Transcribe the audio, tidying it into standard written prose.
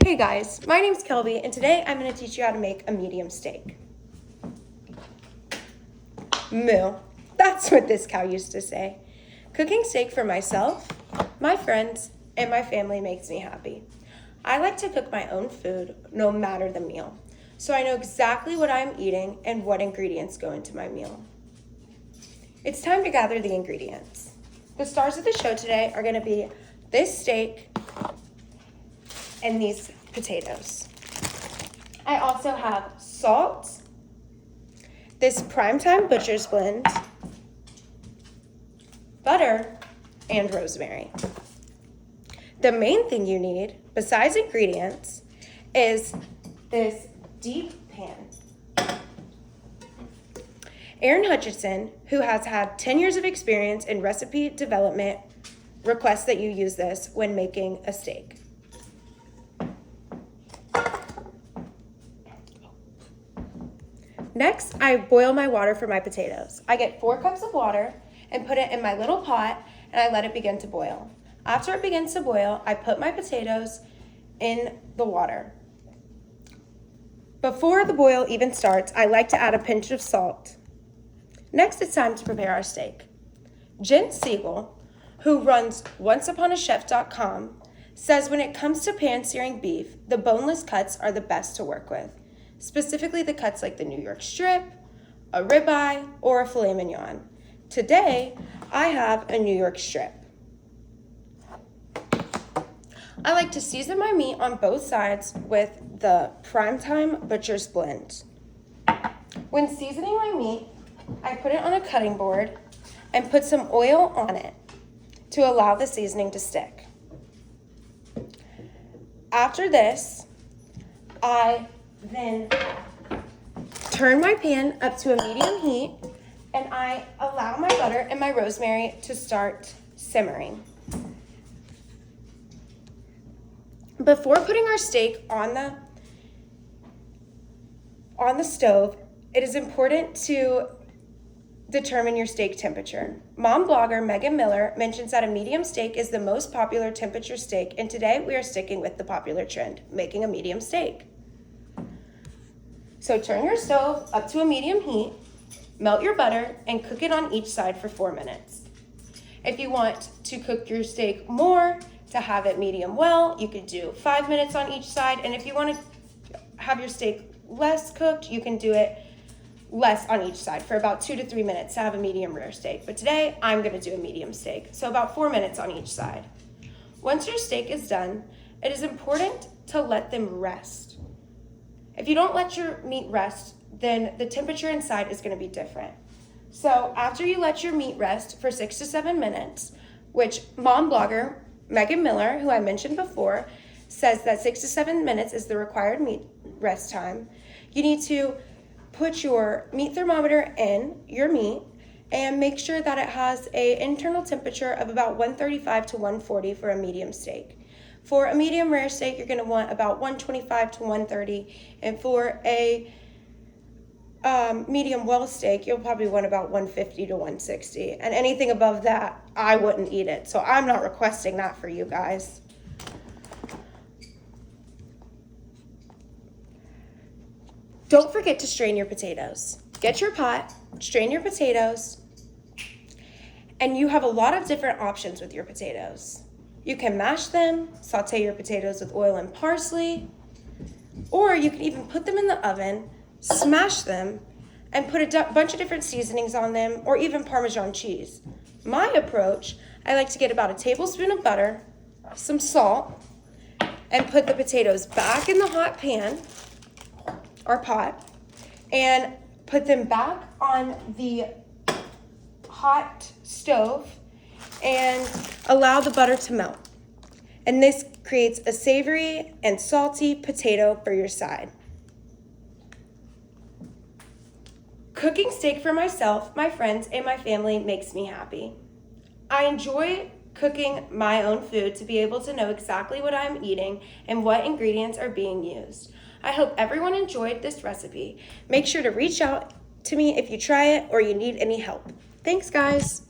Hey guys, my name's Kelbie, and today I'm going to teach you how to make a medium steak. Moo. That's what this cow used to say. Cooking steak for myself, my friends, and my family makes me happy. I like to cook my own food no matter the meal, so I know exactly what I'm eating and what ingredients go into my meal. It's time to gather the ingredients. The stars of the show today are going to be this steak and these potatoes. I also have salt, this Primetime Butcher's Blend, butter, and rosemary. The main thing you need, besides ingredients, is this deep pan. Erin Hutchinson, who has had 10 years of experience in recipe development, requests that you use this when making a steak. Next, I boil my water for my potatoes. I get 4 cups of water and put it in my little pot, and I let it begin to boil. After it begins to boil, I put my potatoes in the water. Before the boil even starts, I like to add a pinch of salt. Next, it's time to prepare our steak. Jen Siegel, who runs OnceUponAChef.com, says when it comes to pan-searing beef, the boneless cuts are the best to work with. Specifically the cuts like the New York strip, a ribeye, or a filet mignon. Today, I have a New York strip. I like to season my meat on both sides with the Primetime Butcher's Blend. When seasoning my meat, I put it on a cutting board and put some oil on it to allow the seasoning to stick. After this, I then turn my pan up to a medium heat and I allow my butter and my rosemary to start simmering. Before putting our steak on the stove, it is important to determine your steak temperature. Mom blogger Megan Miller mentions that a medium steak is the most popular temperature steak, and today we are sticking with the popular trend, making a medium steak. So turn your stove up to a medium heat, melt your butter, and cook it on each side for 4 minutes. If you want to cook your steak more, to have it medium well, you could do 5 minutes on each side, and if you want to have your steak less cooked, you can do it less on each side for about 2 to 3 minutes to have a medium rare steak. But today, I'm gonna do a medium steak, so about 4 minutes on each side. Once your steak is done, it is important to let them rest. If you don't let your meat rest, then the temperature inside is gonna be different. So after you let your meat rest for 6 to 7 minutes, which mom blogger Megan Miller, who I mentioned before, says that 6 to 7 minutes is the required meat rest time, you need to put your meat thermometer in your meat and make sure that it has an internal temperature of about 135 to 140 for a medium steak. For a medium rare steak, you're gonna want about 125 to 130, and for a medium well steak, you'll probably want about 150 to 160, and anything above that, I wouldn't eat it, so I'm not requesting that for you guys. Don't forget to strain your potatoes. Get your pot, strain your potatoes, and you have a lot of different options with your potatoes. You can mash them, saute your potatoes with oil and parsley, or you can even put them in the oven, smash them, and put a bunch of different seasonings on them, or even Parmesan cheese. My approach, I like to get about a tablespoon of butter, some salt, and put the potatoes back in the hot pan, or pot, and put them back on the hot stove and allow the butter to melt. And this creates a savory and salty potato for your side. Cooking steak for myself, my friends, and my family makes me happy. I enjoy cooking my own food to be able to know exactly what I'm eating and what ingredients are being used. I hope everyone enjoyed this recipe. Make sure to reach out to me if you try it or you need any help. Thanks, guys.